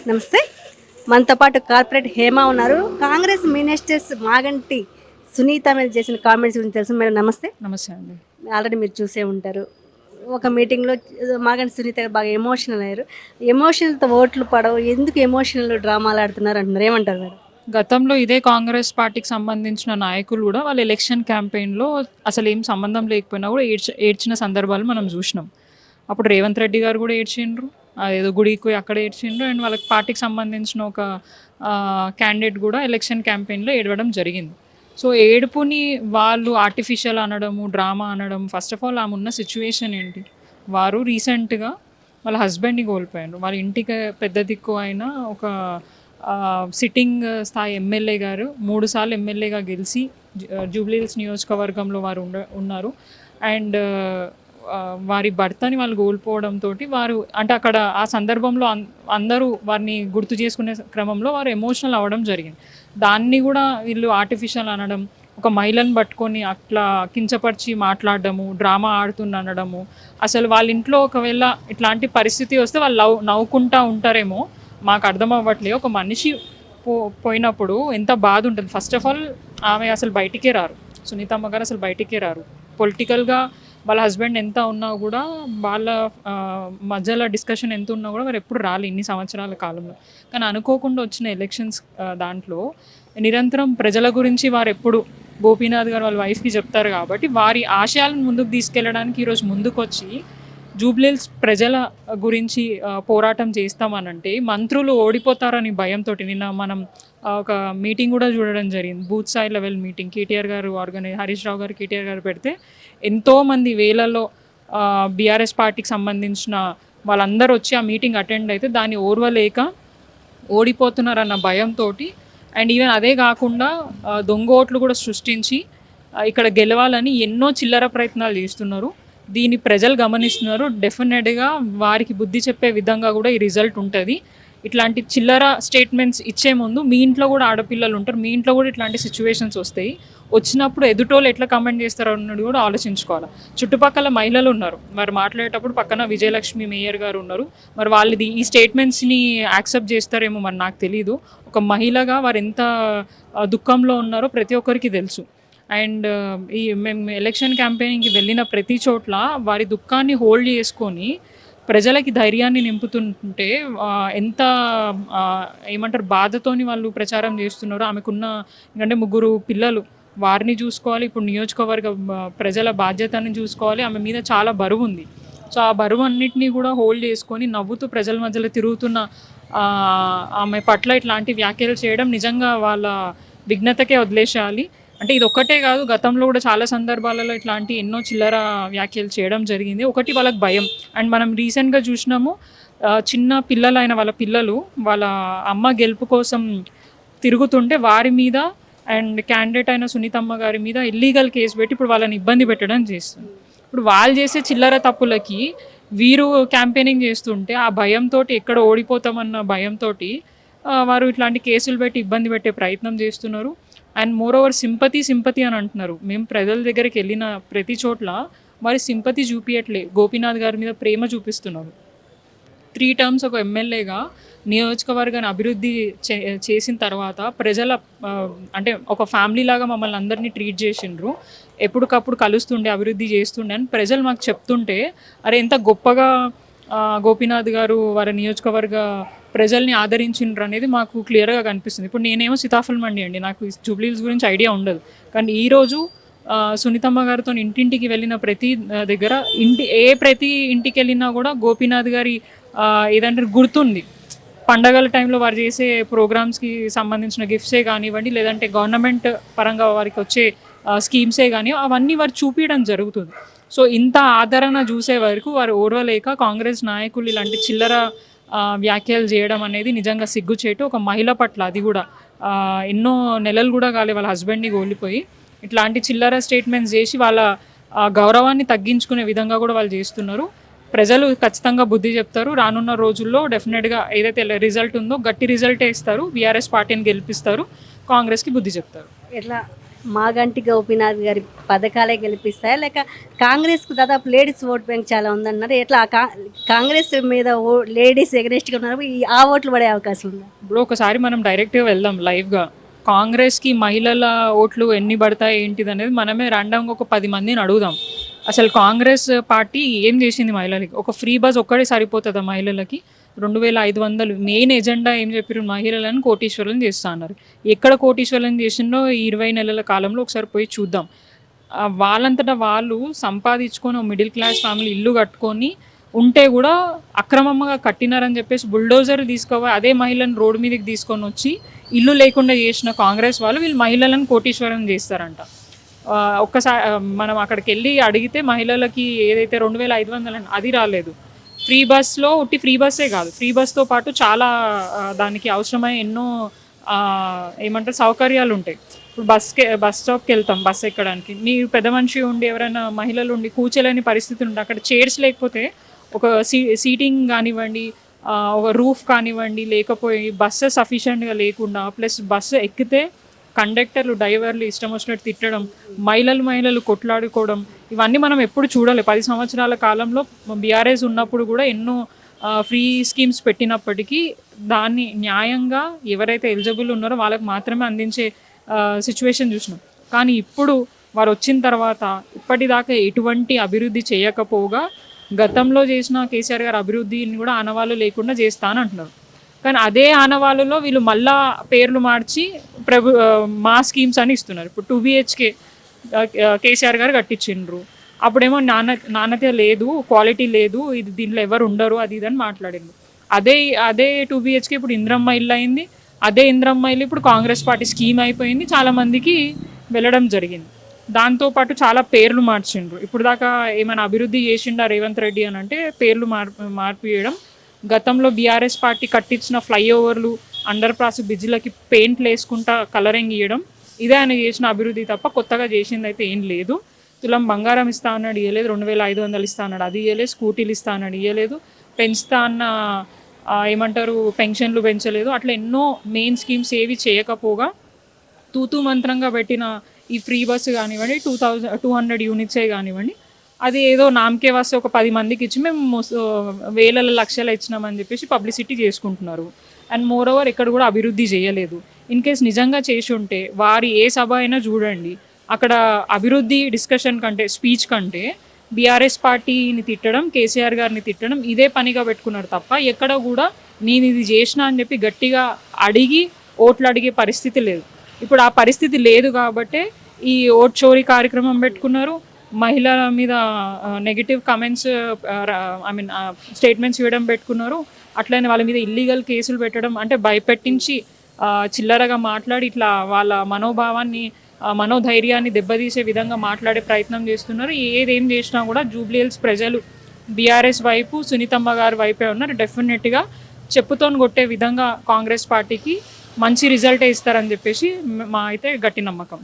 నమస్తే. మనతో పాటు కార్పొరేట్ హేమ ఉన్నారు. కాంగ్రెస్ మినిస్టర్స్ మాగంటి సునీత మీద చేసిన కామెంట్స్ గురించి తెలుసు. మేడం నమస్తే. నమస్తే అండి. ఆల్రెడీ మీరు చూసే ఉంటారు. ఒక మీటింగ్లో మాగంటి సునీత గారు బాగా ఎమోషనల్ అయ్యారు. ఎమోషనల్తో ఓట్లు పడవు, ఎందుకు ఎమోషనల్ డ్రామాలు ఆడుతున్నారు అంటున్నారు. ఏమంటారు మేడం? గతంలో ఇదే కాంగ్రెస్ పార్టీకి సంబంధించిన నాయకులు కూడా వాళ్ళ ఎలక్షన్ క్యాంపెయిన్‌లో అసలు ఏం సంబంధం లేకపోయినా కూడా ఏడ్చిన సందర్భాలు మనం చూసినాం. అప్పుడు రేవంత్ రెడ్డి గారు కూడా ఏడ్చిండ్రు. అదేదో గుడికి పోయి అక్కడ ఏడ్చిండ్రు. అండ్ వాళ్ళకి పార్టీకి సంబంధించిన ఒక క్యాండిడేట్ కూడా ఎలక్షన్ క్యాంపెయిన్‌లో ఏడవడం జరిగింది. సో, ఏడుపుని వాళ్ళు ఆర్టిఫిషియల్ అనడము, డ్రామా అనడం, ఫస్ట్ ఆఫ్ ఆల్ ఆమె ఉన్న సిట్యుయేషన్ ఏంటి? వారు రీసెంట్‌గా వాళ్ళ హస్బెండ్‌ని కోల్పోయారు. వాళ్ళ ఇంటికి పెద్ద దిక్కు అయిన ఒక సిట్టింగ్ స్థాయి ఎమ్మెల్యే గారు 3 సార్లు ఎమ్మెల్యేగా గెలిచి జూబ్లీహిల్స్ నియోజకవర్గంలో వారు ఉన్నారు. అండ్ వారి భర్తని వాళ్ళు కోల్పోవడంతో వారు అంటే అక్కడ ఆ సందర్భంలో అందరూ వారిని గుర్తు చేసుకునే క్రమంలో వారు ఎమోషనల్ అవ్వడం జరిగింది. దాన్ని కూడా వీళ్ళు ఆర్టిఫిషియల్ అనడం, ఒక మహిళను పట్టుకొని అట్లా కించపరిచి మాట్లాడడము, డ్రామా ఆడుతుండనడము. అసలు వాళ్ళ ఇంట్లో ఒకవేళ ఇట్లాంటి పరిస్థితి వస్తే వాళ్ళు నవ్వుకుంటా ఉంటారేమో మాకు అర్థం అవ్వట్లేదు. ఒక మనిషి పోయినప్పుడు ఎంత బాధ ఉంటుంది. ఫస్ట్ ఆఫ్ ఆల్ ఆమె అసలు బయటికే రారు. సునీతమ్మ గారు అసలు బయటికే రారు. పొలిటికల్గా వాళ్ళ హస్బెండ్ ఎంత ఉన్నా కూడా వాళ్ళ మధ్యలో డిస్కషన్ ఎంత ఉన్నా కూడా వారు ఎప్పుడు రాలే ఇన్ని సంవత్సరాల కాలంలో. కానీ అనుకోకుండా వచ్చిన ఎలక్షన్స్ దాంట్లో నిరంతరం ప్రజల గురించి వారు ఎప్పుడు గోపీనాథ్ గారు వాళ్ళ వైఫ్కి చెప్తారు కాబట్టి వారి ఆశయాలను ముందుకు తీసుకెళ్ళడానికి ఈరోజు ముందుకొచ్చి జూబ్లీహిల్స్ ప్రజల గురించి పోరాటం చేస్తామనంటే మంత్రులు ఓడిపోతారని భయంతో నిన్న మనం ఒక మీటింగ్ కూడా చూడడం జరిగింది. బూత్ స్థాయి లెవెల్ మీటింగ్ కేటీఆర్ గారు హరీష్ రావు గారు కేటీఆర్ గారు పెడితే ఎంతోమంది వేలలో బీఆర్ఎస్ పార్టీకి సంబంధించిన వాళ్ళందరూ వచ్చి ఆ మీటింగ్ అటెండ్ అయితే దాన్ని ఓర్వలేక ఓడిపోతున్నారన్న భయంతో అండ్ ఈవెన్ అదే కాకుండా దొంగ ఓట్లు కూడా సృష్టించి ఇక్కడ గెలవాలని ఎన్నో చిల్లర ప్రయత్నాలు చేస్తున్నారు. దీన్ని ప్రజలు గమనిస్తున్నారు. డెఫినెట్గా వారికి బుద్ధి చెప్పే విధంగా కూడా ఈ రిజల్ట్ ఉంటుంది. ఇట్లాంటి చిల్లర స్టేట్మెంట్స్ ఇచ్చే ముందు మీ ఇంట్లో కూడా ఆడపిల్లలు ఉంటారు, మీ ఇంట్లో కూడా ఇట్లాంటి సిచ్యువేషన్స్ వస్తాయి. వచ్చినప్పుడు ఎదుటోళ్ళు ఎట్లా కమెంట్ చేస్తారో అన్నది కూడా ఆలోచించుకోవాలి. చుట్టుపక్కల మహిళలు ఉన్నారు, మరి మాట్లాడేటప్పుడు పక్కన విజయలక్ష్మి మేయర్ గారు ఉన్నారు. మరి వాళ్ళది ఈ స్టేట్మెంట్స్ని యాక్సెప్ట్ చేస్తారేమో మరి నాకు తెలీదు. ఒక మహిళగా వారు ఎంత దుఃఖంలో ఉన్నారో ప్రతి ఒక్కరికి తెలుసు. అండ్ మేము ఎలక్షన్ క్యాంపెయినింగ్కి వెళ్ళిన ప్రతి చోట్ల వారి దుఃఖాన్ని హోల్డ్ చేసుకొని ప్రజలకి ధైర్యాన్ని నింపుతుంటే ఎంత ఏమంటారు బాధతోని వాళ్ళు ప్రచారం చేస్తున్నారు. ఆమెకున్న ఎందుకంటే 3 పిల్లలు, వారిని చూసుకోవాలి, ఇప్పుడు నియోజకవర్గ ప్రజల బాధ్యతని చూసుకోవాలి. ఆమె మీద చాలా బరువు ఉంది. సో ఆ బరువు అన్నిటినీ కూడా హోల్డ్ చేసుకొని నవ్వుతూ ప్రజల మధ్యలో తిరుగుతున్న ఆమె పట్ల ఇట్లాంటి వ్యాఖ్యలు చేయడం నిజంగా వాళ్ళ విఘ్నతకే వదిలేసేయాలి. అంటే ఇది ఒక్కటే కాదు, గతంలో కూడా చాలా సందర్భాలలో ఇట్లాంటి ఎన్నో చిల్లర వ్యాఖ్యలు చేయడం జరిగింది. ఒకటి వాళ్ళకి భయం. అండ్ మనం రీసెంట్గా చూసినాము, చిన్న పిల్లలైన వాళ్ళ పిల్లలు వాళ్ళ అమ్మ గెలుపు కోసం తిరుగుతుంటే వారి మీద అండ్ క్యాండిడేట్ అయిన సునీతమ్మ గారి మీద ఇల్లీగల్ కేసు పెట్టి ఇప్పుడు వాళ్ళని ఇబ్బంది పెట్టడం చేస్తుంది. ఇప్పుడు వాళ్ళు చేసే చిల్లర తప్పులకి వీరు క్యాంపెయినింగ్ చేస్తుంటే ఆ భయంతో ఎక్కడ ఓడిపోతామన్న భయంతో వారు ఇట్లాంటి కేసులు పెట్టి ఇబ్బంది పెట్టే ప్రయత్నం చేస్తున్నారు. అండ్ మోర్ ఓవర్ సింపతి అని అంటున్నారు. మేము ప్రజల దగ్గరికి వెళ్ళిన ప్రతి చోట్ల మరి సింపతి చూపించట్లే, గోపీనాథ్ గారి మీద ప్రేమ చూపిస్తున్నారు. 3 టర్మ్స్ ఒక ఎమ్మెల్యేగా నియోజకవర్గాన్ని అభివృద్ధి చేసిన తర్వాత ప్రజల అంటే ఒక ఫ్యామిలీ లాగా మమ్మల్ని అందరినీ ట్రీట్ చేసిండ్రు. ఎప్పటికప్పుడు కలుస్తుండే, అభివృద్ధి చేస్తుండే అని ప్రజలు మాకు చెప్తుంటే అరే ఎంత గొప్పగా గోపీనాథ్ గారు వారి నియోజకవర్గ ప్రజల్ని ఆదరించిండ్రు అనేది మాకు క్లియర్గా కనిపిస్తుంది. ఇప్పుడు నేనేమో సీతాఫల్ మండి అండి, నాకు జూబ్లీహిల్స్ గురించి ఐడియా ఉండదు. కానీ ఈరోజు సునీతమ్మ గారితో ఇంటింటికి వెళ్ళిన ప్రతి దగ్గర ప్రతి ఇంటికి వెళ్ళినా కూడా గోపీనాథ్ గారి ఏదంటే గుర్తుంది. పండగల టైంలో వారు చేసే ప్రోగ్రామ్స్కి సంబంధించిన గిఫ్ట్సే కానివ్వండి, లేదంటే గవర్నమెంట్ పరంగా వారికి వచ్చే స్కీమ్సే కానీ అవన్నీ వారు చూపించడం జరుగుతుంది. సో ఇంత ఆదరణ చూసే వరకు వారు ఓర్వలేక కాంగ్రెస్ నాయకులు ఇలాంటి చిల్లర వ్యాఖ్యలు చేయడం అనేది నిజంగా సిగ్గుచేటు. ఒక మహిళ పట్ల, అది కూడా ఎన్నో నెలలు కూడా కాలే వాళ్ళ హస్బెండ్ని కోల్పోయి ఇట్లాంటి చిల్లర స్టేట్మెంట్స్ చేసి వాళ్ళ గౌరవాన్ని తగ్గించుకునే విధంగా కూడా వాళ్ళు చేస్తున్నారు. ప్రజలు ఖచ్చితంగా బుద్ధి చెప్తారు. రానున్న రోజుల్లో డెఫినెట్గా ఏదైతే రిజల్ట్ ఉందో గట్టి రిజల్టే ఇస్తారు. బీఆర్ఎస్ పార్టీని గెలిపిస్తారు, కాంగ్రెస్కి బుద్ధి చెప్తారు. ఎట్లా మాగంటి గోపీనాథ్ గారి పథకాలే గెలిపిస్తాయా లేక కాంగ్రెస్కు దాదాపు లేడీస్ ఓట్ బ్యాంక్ చాలా ఉందన్నారు, ఎట్లా కాంగ్రెస్ మీద లేడీస్ ఎగరెస్ట్గా ఉన్నారు, ఆ ఓట్లు పడే అవకాశం ఉందా? ఇప్పుడు ఒకసారి మనం డైరెక్ట్గా వెళ్దాం లైవ్గా. కాంగ్రెస్కి మహిళల ఓట్లు ఎన్ని పడతాయి ఏంటిది అనేది మనమే ర్యాండమ్గా ఒక 10 మందిని అడుగుదాం. అసలు కాంగ్రెస్ పార్టీ ఏం చేసింది మహిళలకి? ఒక ఫ్రీ బస్ ఒక్కడే సరిపోతుందా మహిళలకి? 2500 మెయిన్ ఎజెండా ఏం చెప్పారు? మహిళలను కోటీశ్వరులను చేస్తా అన్నారు. ఎక్కడ కోటీశ్వరులను చేసిందో ఈ 20 నెలల కాలంలో ఒకసారి పోయి చూద్దాం. వాళ్ళంతటా వాళ్ళు సంపాదించుకొని మిడిల్ క్లాస్ ఫ్యామిలీ ఇల్లు కట్టుకొని ఉంటే కూడా అక్రమంగా కట్టినారని చెప్పేసి బుల్డోజర్ తీసుకోవాలి అదే మహిళలను రోడ్డు మీదకి తీసుకొని వచ్చి ఇల్లు లేకుండా చేసిన కాంగ్రెస్ వాళ్ళు వీళ్ళు మహిళలను కోటీశ్వరం చేస్తారంట. ఒక్కసారి మనం అక్కడికి వెళ్ళి అడిగితే మహిళలకి ఏదైతే 2500 అది రాలేదు. ఫ్రీ బస్లో ఉట్టి ఫ్రీ బస్సే కాదు, ఫ్రీ బస్తో పాటు చాలా దానికి అవసరమైన ఎన్నో ఏమంటారు సౌకర్యాలు ఉంటాయి. ఇప్పుడు బస్ స్టాప్కి వెళ్తాం బస్ ఎక్కడానికి, మీరు పెద్ద మనిషి ఉండి ఎవరైనా మహిళలు ఉండి కూర్చోలేని పరిస్థితి ఉంటే అక్కడ చైర్స్ లేకపోతే ఒక సీటింగ్ కానివ్వండి, ఒక రూఫ్ కానివ్వండి లేకపోయి బస్సు సఫిషియెంట్గా లేకుండా ప్లస్ బస్సు ఎక్కితే కండక్టర్లు డ్రైవర్లు ఇష్టం వచ్చినట్టు తిట్టడం, మహిళలు కొట్లాడుకోవడం, ఇవన్నీ మనం ఎప్పుడు చూడాలి. 10 సంవత్సరాల కాలంలో బీఆర్ఎస్ ఉన్నప్పుడు కూడా ఎన్నో ఫ్రీ స్కీమ్స్ పెట్టినప్పటికీ దాన్ని న్యాయంగా ఎవరైతే ఎలిజిబుల్ ఉన్నారో వాళ్ళకి మాత్రమే అందించే సిచ్యువేషన్ చూసినాం. కానీ ఇప్పుడు వారు వచ్చిన తర్వాత ఇప్పటిదాకా ఎటువంటి అభివృద్ధి చేయకపోగా గతంలో చేసిన కేసీఆర్ గారు అభివృద్ధిని కూడా ఆనవాళ్ళు లేకుండా చేస్తానంటున్నారు. కానీ అదే ఆనవాళ్ళలో వీళ్ళు మళ్ళా పేర్లు మార్చి మా స్కీమ్స్ అని ఇస్తున్నారు. ఇప్పుడు 2 BHK కేసీఆర్ గారు కట్టించిండ్రు, అప్పుడేమో నాణ్యత లేదు, క్వాలిటీ లేదు, ఇది దీంట్లో ఎవరు ఉండరు అది ఇదని మాట్లాడిండ్రు. అదే 2 BHK ఇప్పుడు ఇంద్రమ్మ ఇల్లు అయింది. అదే ఇంద్రమ్మ ఇల్లు ఇప్పుడు కాంగ్రెస్ పార్టీ స్కీమ్ అయిపోయింది, చాలామందికి వెళ్ళడం జరిగింది. దాంతోపాటు చాలా పేర్లు మార్చిండ్రు. ఇప్పుడు దాకా ఏమైనా అభివృద్ధి చేసిండా రేవంత్ రెడ్డి అని అంటే పేర్లు మార్పు చేయడం. గతంలో బీఆర్ఎస్ పార్టీ కట్టించిన ఫ్లైఓవర్లు, అండర్ పాస్ బ్రిడ్జ్లకి పెయింట్లు వేసుకుంటా కలరింగ్ ఇవ్వడం, ఇదే ఆయన చేసిన అభివృద్ధి తప్ప కొత్తగా చేసింది అయితే ఏం లేదు. తులం బంగారం ఇస్తా అన్నాడు ఇవ్వలేదు, 2500 ఇస్తా అన్నాడు అది ఇవ్వలేదు, స్కూటీలు ఇస్తా అన్నాడు ఇవ్వలేదు, పెంచుతా అన్న ఏమంటారు పెన్షన్లు పెంచలేదు. అట్లా ఎన్నో మెయిన్ స్కీమ్స్ ఏవి చేయకపోగా తూతూ మంత్రంగా పెట్టిన ఈ ఫ్రీ బస్సు కానివ్వండి, 200 యూనిట్సే కానివ్వండి, అది ఏదో నామకే వస్తే ఒక 10 మందికి ఇచ్చి మేము వేల లక్షలు ఇచ్చినామని చెప్పేసి పబ్లిసిటీ చేసుకుంటున్నారు. అండ్ మోర్ ఓవర్ ఇక్కడ కూడా అభివృద్ధి చేయలేదు. ఇన్ కేస్ నిజంగా చేసి ఉంటే వారి ఏ సభ అయినా చూడండి, అక్కడ అభివృద్ధి డిస్కషన్ కంటే స్పీచ్ కంటే బీఆర్ఎస్ పార్టీని తిట్టడం, కేసీఆర్ గారిని తిట్టడం ఇదే పనిగా పెట్టుకున్నారు తప్ప ఎక్కడ కూడా నేను ఇది చేసినా అని చెప్పి గట్టిగా అడిగి ఓట్లు అడిగే పరిస్థితి లేదు. ఇప్పుడు ఆ పరిస్థితి లేదు కాబట్టే ఈ ఓట్ చోరీ కార్యక్రమం పెట్టుకున్నారు. మహిళల మీద నెగిటివ్ కమెంట్స్ స్టేట్మెంట్స్ ఇవ్వడం పెట్టుకున్నారు. అట్లనే వాళ్ళ మీద ఇల్లీగల్ కేసులు పెట్టడం, అంటే భయపెట్టించి చిల్లరగా మాట్లాడి ఇట్లా వాళ్ళ మనోభావాన్ని మనోధైర్యాన్ని దెబ్బతీసే విధంగా మాట్లాడే ప్రయత్నం చేస్తున్నారు. ఏదేం చేసినా కూడా జూబ్లీహిల్స్ ప్రజలు బీఆర్ఎస్ వైపు, సునీతమ్మ గారి వైపే ఉన్నారు. డెఫినెట్గా చెప్పుతోని కొట్టే విధంగా కాంగ్రెస్ పార్టీకి మంచి రిజల్టే ఇస్తారని చెప్పేసి మా అయితే గట్టి నమ్మకం.